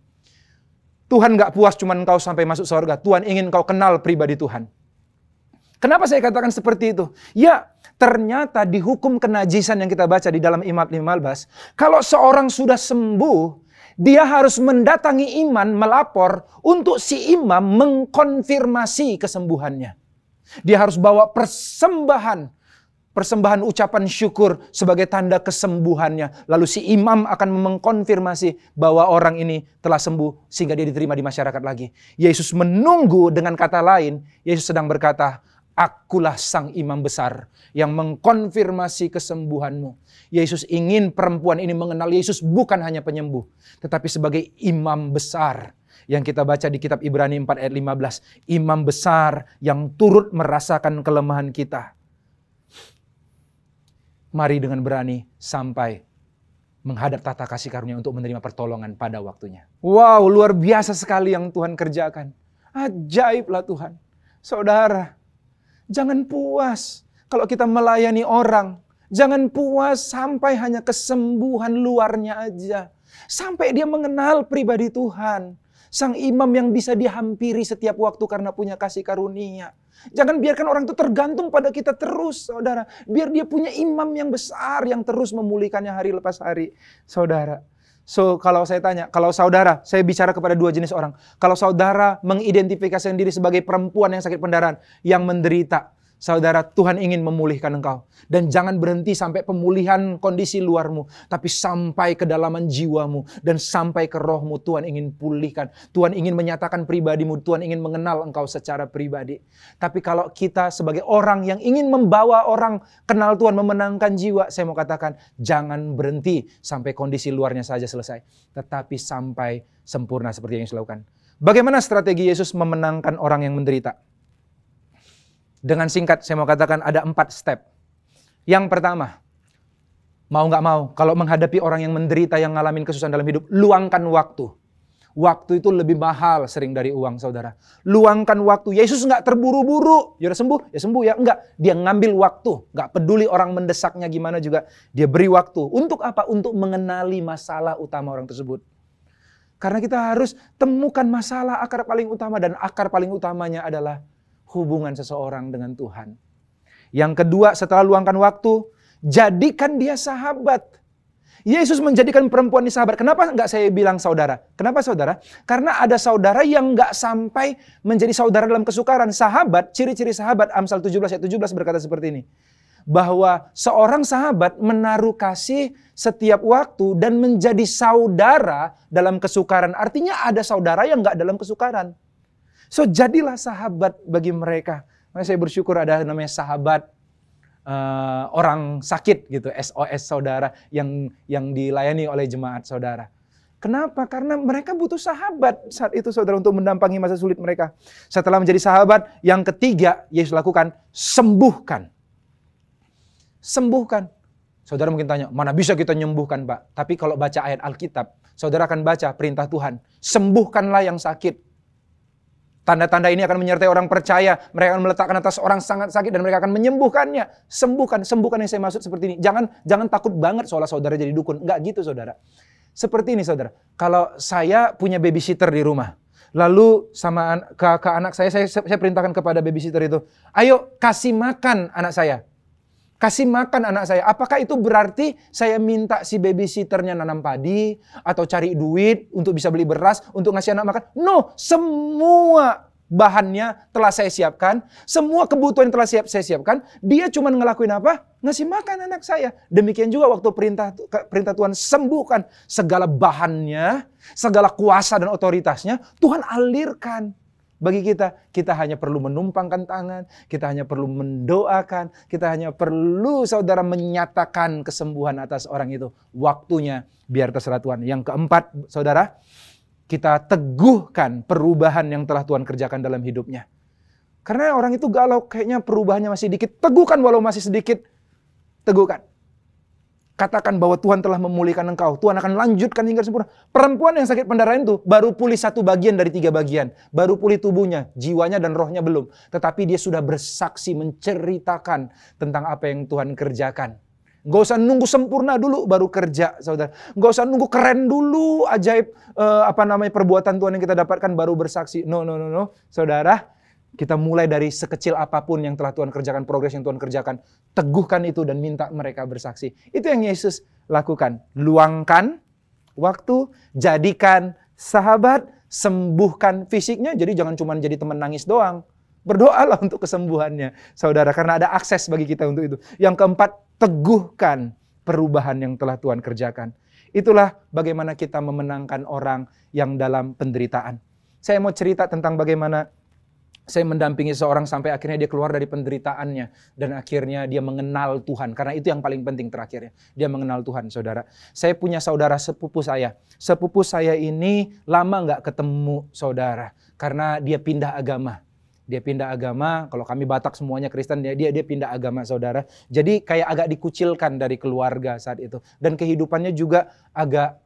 Tuhan gak puas cuma engkau sampai masuk surga. Tuhan ingin engkau kenal pribadi Tuhan. Kenapa saya katakan seperti itu? Ya, ternyata di hukum kenajisan yang kita baca di dalam Imamat 15, kalau seorang sudah sembuh, Dia harus mendatangi imam, melapor untuk si imam mengkonfirmasi kesembuhannya. Dia harus bawa persembahan ucapan syukur sebagai tanda kesembuhannya. Lalu si imam akan mengkonfirmasi bahwa orang ini telah sembuh sehingga dia diterima di masyarakat lagi. Yesus menunggu, dengan kata lain, Yesus sedang berkata, akulah sang imam besar yang mengkonfirmasi kesembuhanmu. Yesus ingin perempuan ini mengenal Yesus bukan hanya penyembuh, tetapi sebagai imam besar. Yang kita baca di kitab Ibrani 4 ayat 15. Imam besar yang turut merasakan kelemahan kita. Mari dengan berani sampai menghadap tata kasih karunia untuk menerima pertolongan pada waktunya. Wow, luar biasa sekali yang Tuhan kerjakan. Ajaiblah Tuhan. Saudara, jangan puas kalau kita melayani orang. Jangan puas sampai hanya kesembuhan luarnya aja. Sampai dia mengenal pribadi Tuhan. Sang imam yang bisa dihampiri setiap waktu karena punya kasih karunia. Jangan biarkan orang itu tergantung pada kita terus, saudara. Biar dia punya imam yang besar yang terus memulihkannya hari lepas hari, saudara. So, kalau saya tanya, kalau saudara, saya bicara kepada dua jenis orang. Kalau saudara mengidentifikasikan diri sebagai perempuan yang sakit pendarahan, yang menderita, saudara, Tuhan ingin memulihkan engkau. Dan jangan berhenti sampai pemulihan kondisi luarmu, tapi sampai kedalaman jiwamu dan sampai ke rohmu. Tuhan ingin pulihkan. Tuhan ingin menyatakan pribadimu. Tuhan ingin mengenal engkau secara pribadi. Tapi kalau kita sebagai orang yang ingin membawa orang kenal Tuhan, memenangkan jiwa, saya mau katakan, jangan berhenti sampai kondisi luarnya saja selesai, tetapi sampai sempurna seperti yang Yesus lakukan. Bagaimana strategi Yesus memenangkan orang yang menderita? Dengan singkat, saya mau katakan ada 4 step. Yang pertama, mau gak mau, kalau menghadapi orang yang menderita, yang ngalamin kesusahan dalam hidup, luangkan waktu. Waktu itu lebih mahal sering dari uang, saudara. Luangkan waktu. Yesus gak terburu-buru. Ya udah sembuh, ya sembuh ya. Enggak, dia ngambil waktu. Gak peduli orang mendesaknya gimana juga. Dia beri waktu. Untuk apa? Untuk mengenali masalah utama orang tersebut. Karena kita harus temukan masalah akar paling utama. Dan akar paling utamanya adalah hubungan seseorang dengan Tuhan. Yang kedua, setelah luangkan waktu, jadikan dia sahabat. Yesus menjadikan perempuan ini sahabat. Kenapa enggak saya bilang saudara? Kenapa saudara? Karena ada saudara yang enggak sampai menjadi saudara dalam kesukaran. Sahabat, ciri-ciri sahabat, Amsal 17 ayat 17 berkata seperti ini. Bahwa seorang sahabat menaruh kasih setiap waktu dan menjadi saudara dalam kesukaran. Artinya ada saudara yang enggak dalam kesukaran. So, jadilah sahabat bagi mereka. Makanya saya bersyukur ada namanya sahabat orang sakit gitu, SOS saudara yang dilayani oleh jemaat saudara. Kenapa? Karena mereka butuh sahabat saat itu saudara untuk mendampangi masa sulit mereka. Setelah menjadi sahabat, yang ketiga Yesus lakukan, sembuhkan. Sembuhkan. Saudara mungkin tanya, mana bisa kita menyembuhkan Pak? Tapi kalau baca ayat Alkitab, saudara akan baca perintah Tuhan. Sembuhkanlah yang sakit. Tanda-tanda ini akan menyertai orang percaya. Mereka akan meletakkan atas orang sangat sakit dan mereka akan menyembuhkannya. Sembuhkan yang saya maksud seperti ini. Jangan takut banget soal saudara jadi dukun. Enggak gitu saudara. Seperti ini saudara. Kalau saya punya babysitter di rumah. Lalu sama ke anak saya perintahkan kepada babysitter itu. Ayo kasih makan anak saya. Kasih makan anak saya. Apakah itu berarti saya minta si babysitternya nanam padi atau cari duit untuk bisa beli beras untuk ngasih anak makan? No, semua bahannya telah saya siapkan, semua kebutuhan telah saya siapkan. Dia cuma ngelakuin apa? Ngasih makan anak saya. Demikian juga waktu perintah Tuhan, sembuhkan segala bahannya, segala kuasa dan otoritasnya Tuhan alirkan. Bagi kita hanya perlu menumpangkan tangan, kita hanya perlu mendoakan, kita hanya perlu saudara menyatakan kesembuhan atas orang itu. Waktunya biar terserah Tuhan. Yang keempat, saudara, kita teguhkan perubahan yang telah Tuhan kerjakan dalam hidupnya. Karena orang itu galau, kayaknya perubahannya masih dikit. Teguhkan walau masih sedikit, teguhkan. Katakan bahwa Tuhan telah memulihkan engkau. Tuhan akan lanjutkan hingga sempurna. Perempuan yang sakit pendarahan itu baru pulih 1 bagian dari 3 bagian. Baru pulih tubuhnya, jiwanya dan rohnya belum. Tetapi dia sudah bersaksi menceritakan tentang apa yang Tuhan kerjakan. Gak usah nunggu sempurna dulu baru kerja, saudara. Gak usah nunggu keren dulu, ajaib perbuatan Tuhan yang kita dapatkan baru bersaksi. No, saudara. Kita mulai dari sekecil apapun yang telah Tuhan kerjakan, progres yang Tuhan kerjakan. Teguhkan itu dan minta mereka bersaksi. Itu yang Yesus lakukan. Luangkan waktu, jadikan sahabat, sembuhkan fisiknya. Jadi jangan cuma jadi teman nangis doang. Berdoalah untuk kesembuhannya, saudara, karena ada akses bagi kita untuk itu. Yang keempat, teguhkan perubahan yang telah Tuhan kerjakan. Itulah bagaimana kita memenangkan orang yang dalam penderitaan. Saya mau cerita tentang bagaimana saya mendampingi seorang sampai akhirnya dia keluar dari penderitaannya. Dan akhirnya dia mengenal Tuhan. Karena itu yang paling penting terakhirnya. Dia mengenal Tuhan, saudara. Saya punya saudara sepupu saya. Sepupu saya ini lama nggak ketemu, saudara. Karena dia pindah agama. Dia pindah agama, kalau kami Batak semuanya Kristen, dia pindah agama, saudara. Jadi kayak agak dikucilkan dari keluarga saat itu. Dan kehidupannya juga agak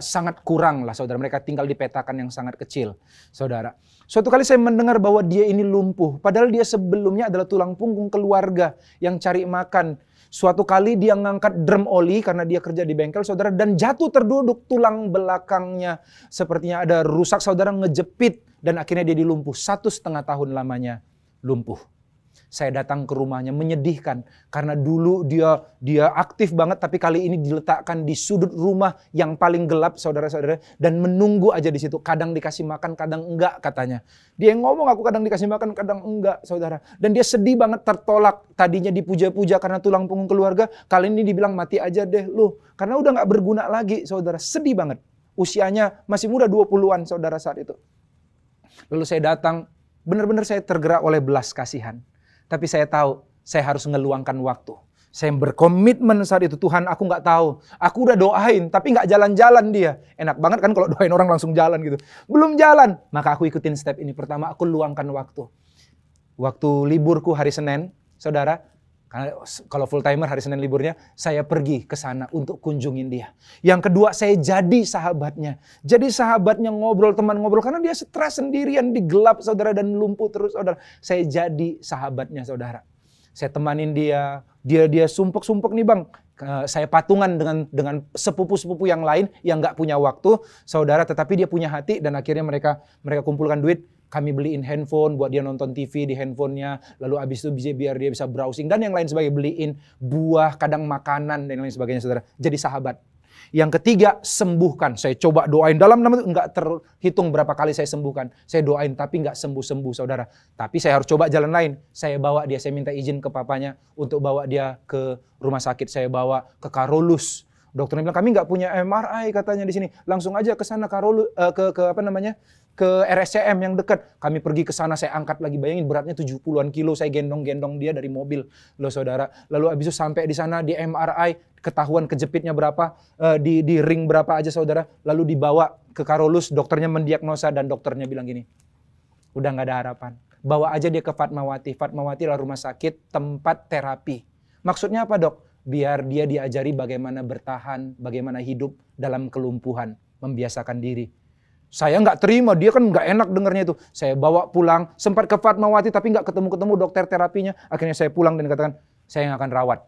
sangat kurang lah, saudara. Mereka tinggal di petakan yang sangat kecil, saudara. Suatu kali saya mendengar bahwa dia ini lumpuh. Padahal dia sebelumnya adalah tulang punggung keluarga yang cari makan. Suatu kali dia ngangkat drum oli karena dia kerja di bengkel, saudara. Dan jatuh terduduk, tulang belakangnya sepertinya ada rusak, saudara, ngejepit. Dan akhirnya dia dilumpuh. 1,5 tahun lamanya lumpuh. Saya datang ke rumahnya, menyedihkan. Karena dulu dia aktif banget, tapi kali ini diletakkan di sudut rumah yang paling gelap, saudara-saudara. Dan menunggu aja di situ. Kadang dikasih makan, kadang enggak, katanya. Dia yang ngomong, aku kadang dikasih makan, kadang enggak, saudara. Dan dia sedih banget, tertolak. Tadinya dipuja-puja karena tulang punggung keluarga. Kali ini dibilang, mati aja deh lu. Karena udah gak berguna lagi, saudara. Sedih banget. Usianya masih muda, 20-an, saudara, saat itu. Lalu saya datang, benar-benar saya tergerak oleh belas kasihan. Tapi saya tahu, saya harus ngeluangkan waktu. Saya berkomitmen saat itu, Tuhan, aku nggak tahu. Aku udah doain, tapi nggak jalan-jalan dia. Enak banget kan kalau doain orang langsung jalan gitu. Belum jalan, maka aku ikutin step ini. Pertama, aku luangkan waktu. Waktu liburku hari Senin, saudara, karena kalau full timer hari Senin liburnya, saya pergi ke sana untuk kunjungin dia. Yang kedua, saya jadi sahabatnya. Jadi sahabatnya, ngobrol, teman ngobrol. Karena dia stres sendirian di gelap, saudara, dan lumpuh terus, saudara. Saya jadi sahabatnya, saudara. Saya temanin dia sumpek-sumpek nih bang. Saya patungan dengan sepupu-sepupu yang lain yang nggak punya waktu, saudara. Tetapi dia punya hati dan akhirnya mereka kumpulkan duit. Kami beliin handphone buat dia nonton TV di handphonenya. Lalu abis itu biar dia bisa browsing. Dan yang lain sebagainya. Beliin buah, kadang makanan dan lain sebagainya, saudara. Jadi sahabat. Yang ketiga, sembuhkan. Saya coba doain. Dalam nama itu nggak terhitung berapa kali saya sembuhkan. Saya doain tapi nggak sembuh-sembuh, saudara. Tapi saya harus coba jalan lain. Saya bawa dia, saya minta izin ke papanya untuk bawa dia ke rumah sakit. Saya bawa ke Karolus. Dokternya bilang, kami nggak punya MRI katanya di sini. Langsung aja ke sana Karolus, ke RSCM yang dekat. Kami pergi ke sana, saya angkat lagi. Bayangin beratnya 70-an kilo, saya gendong-gendong dia dari mobil. Loh saudara, lalu abis itu sampai di sana di MRI, ketahuan kejepitnya berapa, di ring berapa aja, saudara. Lalu dibawa ke Karolus, dokternya mendiagnosa dan dokternya bilang gini, udah gak ada harapan. Bawa aja dia ke Fatmawati. Fatmawati adalah rumah sakit tempat terapi. Maksudnya apa, dok? Biar dia diajari bagaimana bertahan, bagaimana hidup dalam kelumpuhan, membiasakan diri. Saya nggak terima, dia kan nggak enak dengarnya itu. Saya bawa pulang, sempat ke Fatmawati tapi nggak ketemu-ketemu dokter terapinya. Akhirnya saya pulang dan katakan, saya yang akan rawat.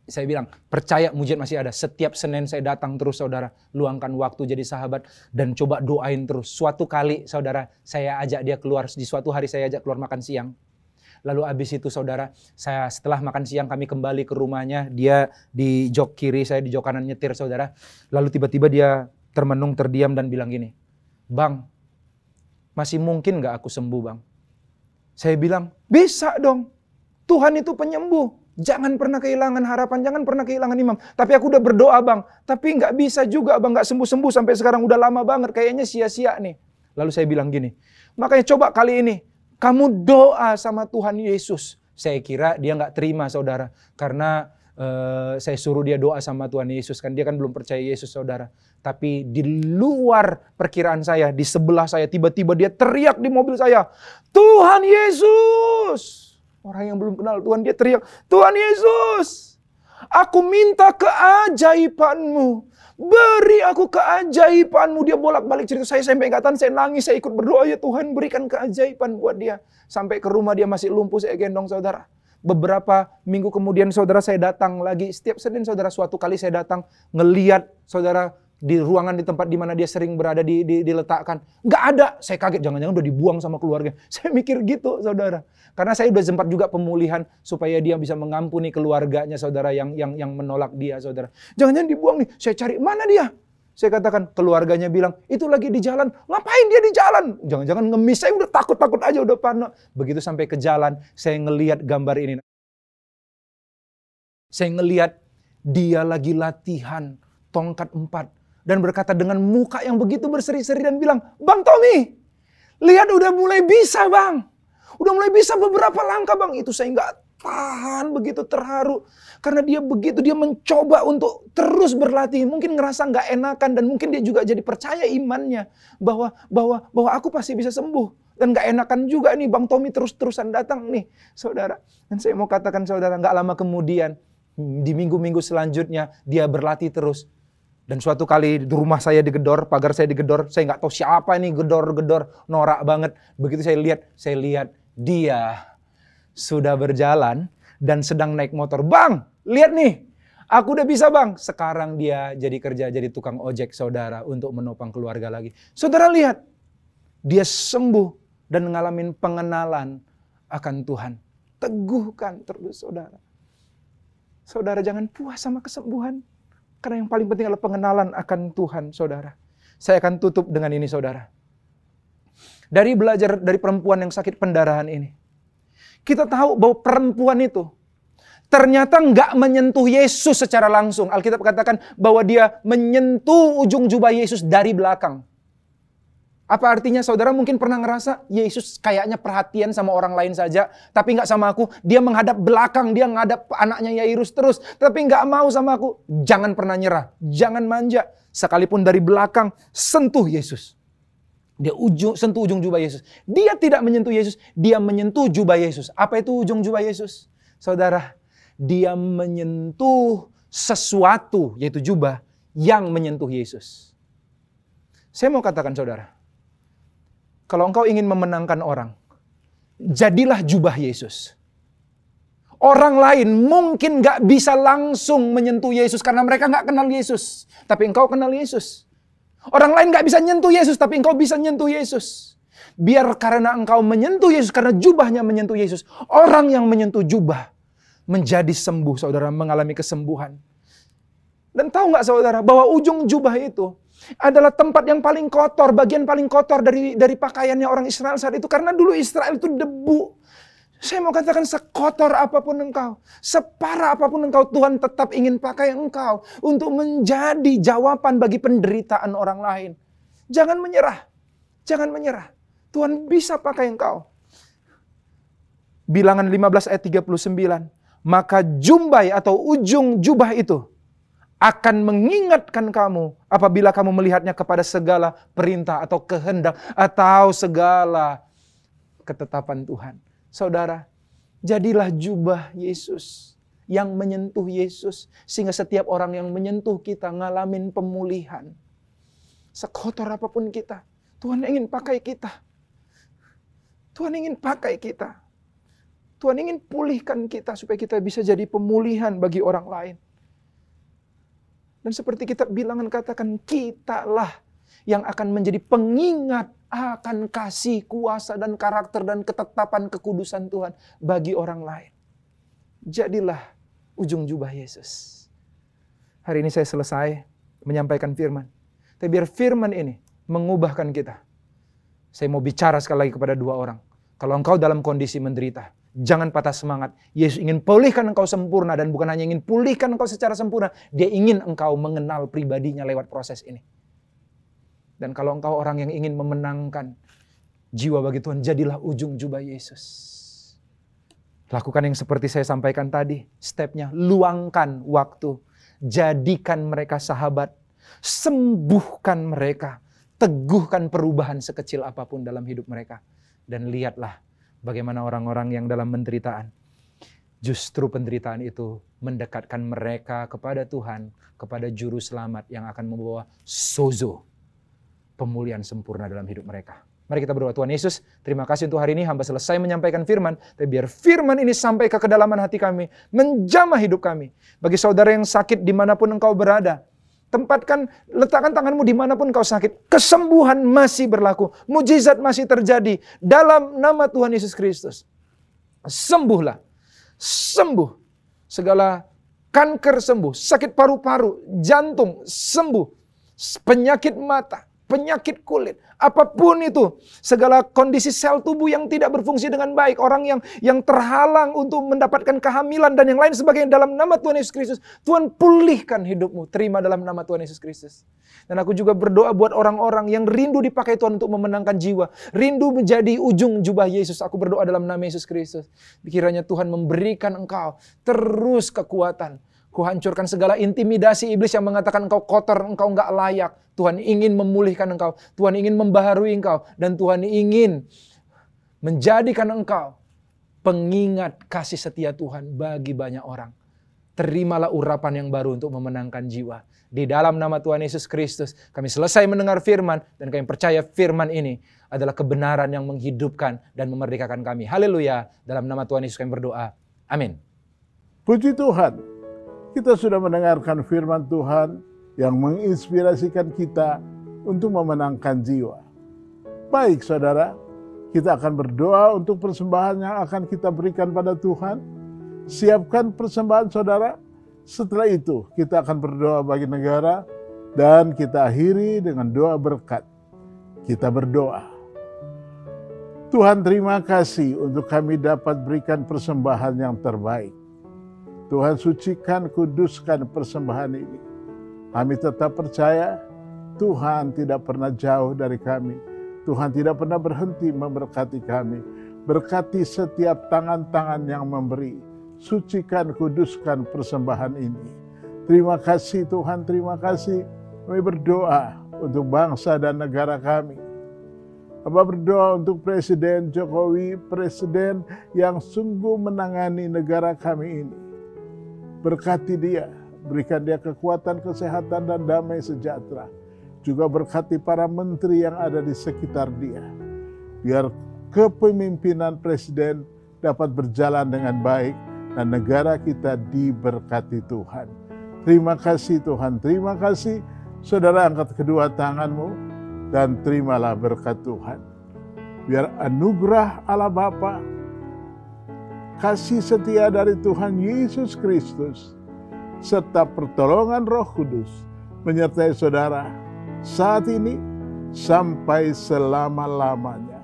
Saya bilang, percaya mujizat masih ada. Setiap Senin saya datang terus, saudara. Luangkan waktu jadi sahabat dan coba doain terus. Suatu kali, saudara, saya ajak dia keluar. Di suatu hari saya ajak keluar makan siang. Lalu abis itu, saudara, saya setelah makan siang kami kembali ke rumahnya. Dia di jok kiri, saya di jok kanan nyetir, saudara. Lalu tiba-tiba dia termenung, terdiam dan bilang gini, bang, masih mungkin gak aku sembuh bang? Saya bilang, bisa dong. Tuhan itu penyembuh. Jangan pernah kehilangan harapan, jangan pernah kehilangan iman. Tapi aku udah berdoa bang, tapi gak bisa juga bang, gak sembuh-sembuh sampai sekarang. Udah lama banget, kayaknya sia-sia nih. Lalu saya bilang gini, makanya coba kali ini, kamu doa sama Tuhan Yesus. Saya kira dia gak terima, saudara. Karena saya suruh dia doa sama Tuhan Yesus. Kan dia kan belum percaya Yesus, saudara. Tapi di luar perkiraan saya, di sebelah saya, tiba-tiba dia teriak di mobil saya, Tuhan Yesus. Orang yang belum kenal Tuhan, dia teriak, Tuhan Yesus, aku minta keajaibanmu. Beri aku keajaibanmu. Dia bolak-balik cerita. Saya sampai nggak tahan, saya nangis, saya ikut berdoa, ya Tuhan berikan keajaiban buat dia. Sampai ke rumah dia masih lumpuh, saya gendong, saudara. Beberapa minggu kemudian, saudara, saya datang lagi. Setiap Senin, saudara, suatu kali saya datang ngeliat, saudara, di ruangan di tempat di mana dia sering berada diletakkan. Nggak ada. Saya kaget, jangan-jangan udah dibuang sama keluarga. Saya mikir gitu, saudara. Karena saya udah sempat juga pemulihan supaya dia bisa mengampuni keluarganya, saudara, yang menolak dia, saudara. Jangan-jangan dibuang nih. Saya cari, mana dia? Saya katakan, keluarganya bilang, itu lagi di jalan. Ngapain dia di jalan? Jangan-jangan ngemis. Saya udah takut-takut aja, udah parno. Begitu sampai ke jalan, saya ngelihat gambar ini. Saya ngelihat dia lagi latihan tongkat 4. Dan berkata dengan muka yang begitu berseri-seri dan bilang, Bang Tommy, lihat udah mulai bisa bang. Udah mulai bisa beberapa langkah bang. Itu saya nggak tahan, begitu terharu. Karena dia begitu, dia mencoba untuk terus berlatih. Mungkin ngerasa nggak enakan dan mungkin dia juga jadi percaya imannya. Bahwa aku pasti bisa sembuh. Dan nggak enakan juga nih Bang Tommy terus-terusan datang nih saudara. Dan saya mau katakan saudara, nggak lama kemudian di minggu-minggu selanjutnya dia berlatih terus. Dan suatu kali di rumah saya digedor, pagar saya digedor, saya nggak tahu siapa ini gedor-gedor, norak banget. Begitu saya lihat dia sudah berjalan dan sedang naik motor. Bang, lihat nih, aku udah bisa bang. Sekarang dia jadi tukang ojek saudara untuk menopang keluarga lagi. Saudara lihat, dia sembuh dan ngalamin pengenalan akan Tuhan. Teguhkan terus saudara. Saudara jangan puas sama kesembuhan. Karena yang paling penting adalah pengenalan akan Tuhan, saudara. Saya akan tutup dengan ini, saudara. Dari belajar dari perempuan yang sakit pendarahan ini. Kita tahu bahwa perempuan itu ternyata nggak menyentuh Yesus secara langsung. Alkitab katakan bahwa dia menyentuh ujung jubah Yesus dari belakang. Apa artinya saudara mungkin pernah ngerasa Yesus kayaknya perhatian sama orang lain saja, tapi nggak sama aku. Dia menghadap belakang, dia menghadap anaknya Yairus terus, tapi nggak mau sama aku. Jangan pernah nyerah, jangan manja. Sekalipun dari belakang, sentuh Yesus. Dia sentuh ujung jubah Yesus. Dia tidak menyentuh Yesus, dia menyentuh jubah Yesus. Apa itu ujung jubah Yesus? Saudara, dia menyentuh sesuatu, yaitu jubah, yang menyentuh Yesus. Saya mau katakan saudara, kalau engkau ingin memenangkan orang, jadilah jubah Yesus. Orang lain mungkin gak bisa langsung menyentuh Yesus karena mereka gak kenal Yesus. Tapi engkau kenal Yesus. Orang lain gak bisa nyentuh Yesus, tapi engkau bisa nyentuh Yesus. Biar karena engkau menyentuh Yesus, karena jubahnya menyentuh Yesus, orang yang menyentuh jubah menjadi sembuh, saudara, mengalami kesembuhan. Dan tahu gak saudara, bahwa ujung jubah itu adalah tempat yang paling kotor, bagian paling kotor dari pakaiannya orang Israel saat itu. Karena dulu Israel itu debu. Saya mau katakan sekotor apapun engkau, separah apapun engkau, Tuhan tetap ingin pakai engkau untuk menjadi jawaban bagi penderitaan orang lain. Jangan menyerah. Jangan menyerah. Tuhan bisa pakai engkau. Bilangan 15 ayat 39. Maka jumbai atau ujung jubah itu akan mengingatkan kamu apabila kamu melihatnya kepada segala perintah atau kehendak atau segala ketetapan Tuhan. Saudara, jadilah jubah Yesus yang menyentuh Yesus sehingga setiap orang yang menyentuh kita ngalamin pemulihan. Sekotor apapun kita, Tuhan ingin pakai kita. Tuhan ingin pakai kita. Tuhan ingin pulihkan kita supaya kita bisa jadi pemulihan bagi orang lain. Dan seperti kitab Bilangan katakan, kitalah yang akan menjadi pengingat akan kasih, kuasa, dan karakter dan ketetapan kekudusan Tuhan bagi orang lain. Jadilah ujung jubah Yesus. Hari ini saya selesai menyampaikan firman. Tapi biar firman ini mengubahkan kita. Saya mau bicara sekali lagi kepada dua orang. Kalau engkau dalam kondisi menderita, jangan patah semangat. Yesus ingin pulihkan engkau sempurna dan bukan hanya ingin pulihkan engkau secara sempurna. Dia ingin engkau mengenal pribadinya lewat proses ini. Dan kalau engkau orang yang ingin memenangkan jiwa bagi Tuhan, jadilah ujung jubah Yesus. Lakukan yang seperti saya sampaikan tadi. Stepnya, luangkan waktu. Jadikan mereka sahabat. Sembuhkan mereka. Teguhkan perubahan sekecil apapun dalam hidup mereka. Dan lihatlah bagaimana orang-orang yang dalam penderitaan, justru penderitaan itu mendekatkan mereka kepada Tuhan, kepada Juru Selamat yang akan membawa sozo, pemulihan sempurna dalam hidup mereka. Mari kita berdoa. Tuhan Yesus, terima kasih untuk hari ini hamba selesai menyampaikan firman, tapi biar firman ini sampai ke kedalaman hati kami, menjamah hidup kami. Bagi saudara yang sakit dimanapun engkau berada, Letakkan tanganmu dimanapun kau sakit. Kesembuhan masih berlaku. Mujizat masih terjadi. Dalam nama Tuhan Yesus Kristus. Sembuhlah. Sembuh. Segala kanker sembuh. Sakit paru-paru, jantung sembuh. Penyakit mata, penyakit kulit. Apapun itu. Segala kondisi sel tubuh yang tidak berfungsi dengan baik. Orang yang terhalang untuk mendapatkan kehamilan dan yang lain sebagainya. Dalam nama Tuhan Yesus Kristus. Tuhan pulihkan hidupmu. Terima dalam nama Tuhan Yesus Kristus. Dan aku juga berdoa buat orang-orang yang rindu dipakai Tuhan untuk memenangkan jiwa. Rindu menjadi ujung jubah Yesus. Aku berdoa dalam nama Yesus Kristus. Kiranya Tuhan memberikan engkau terus kekuatan. Kuhancurkan segala intimidasi iblis yang mengatakan engkau kotor, engkau enggak layak. Tuhan ingin memulihkan engkau. Tuhan ingin membaharui engkau. Dan Tuhan ingin menjadikan engkau pengingat kasih setia Tuhan bagi banyak orang. Terimalah urapan yang baru untuk memenangkan jiwa. Di dalam nama Tuhan Yesus Kristus, kami selesai mendengar firman dan kami percaya firman ini adalah kebenaran yang menghidupkan dan memerdekakan kami. Haleluya. Dalam nama Tuhan Yesus kami berdoa. Amin. Puji Tuhan, kita sudah mendengarkan firman Tuhan yang menginspirasikan kita untuk memenangkan jiwa. Baik saudara, kita akan berdoa untuk persembahan yang akan kita berikan pada Tuhan. Siapkan persembahan saudara. Setelah itu kita akan berdoa bagi negara dan kita akhiri dengan doa berkat. Kita berdoa. Tuhan, terima kasih untuk kami dapat berikan persembahan yang terbaik. Tuhan, sucikan, kuduskan persembahan ini. Kami tetap percaya Tuhan tidak pernah jauh dari kami. Tuhan tidak pernah berhenti memberkati kami. Berkati setiap tangan-tangan yang memberi. Sucikan, kuduskan persembahan ini. Terima kasih Tuhan, terima kasih. Kami berdoa untuk bangsa dan negara kami. Hamba berdoa untuk Presiden Jokowi, Presiden yang sungguh menangani negara kami ini. Berkati dia, berikan dia kekuatan, kesehatan, dan damai sejahtera. Juga berkati para menteri yang ada di sekitar dia. Biar kepemimpinan Presiden dapat berjalan dengan baik dan negara kita diberkati Tuhan. Terima kasih Tuhan, terima kasih. Saudara, angkat kedua tanganmu dan terimalah berkat Tuhan. Biar anugerah Allah Bapa, kasih setia dari Tuhan Yesus Kristus, serta pertolongan Roh Kudus menyertai saudara saat ini sampai selama-lamanya.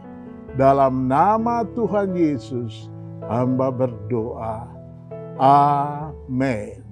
Dalam nama Tuhan Yesus, hamba berdoa. Amin.